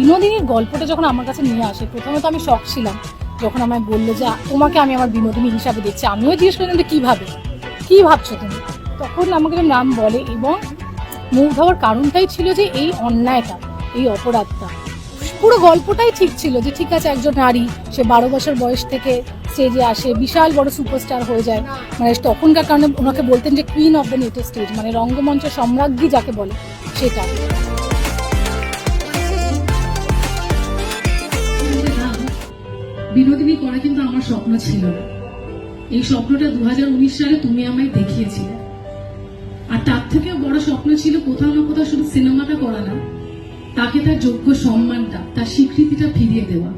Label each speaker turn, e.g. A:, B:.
A: বিনোদিনীর গল্পটা যখন আমার কাছে নিয়ে আসে, প্রথমে তো আমি শক ছিলাম যখন আমায় বললো যে তোমাকে আমি আমার বিনোদিনী হিসাবে দেখছি। আমিও জিজ্ঞেস করলাম যে কীভাবে, কী ভাবছো তুমি? তখন আমাকে নাম বলে, এবং মুভ হওয়ার কারণটাই ছিল যে এই অন্যায়টা, এই অপরাধটা। পুরো গল্পটাই ঠিক ছিল যে ঠিক আছে, একজন নারী, সে 12 বছর বয়স থেকে স্টেজে আসে, বিশাল বড় সুপারস্টার হয়ে যায়। মানে তখনকার কারণে ওনাকে বলতেন যে queen of the native stage, মানে রঙ্গমঞ্চের সম্রাজ্ঞী যাকে বলে সেটা।
B: বিনোদিনী করা কিন্তু আমার স্বপ্ন ছিল না। এই স্বপ্নটা 2019 সালে তুমি আমায় দেখিয়েছিলে। আর তার থেকেও বড় স্বপ্ন ছিল কোথাও না কোথাও শুধু সিনেমাটা করা না, তাকে তার যোগ্য সম্মানটা, তার স্বীকৃতিটা ফিরিয়ে দেওয়া।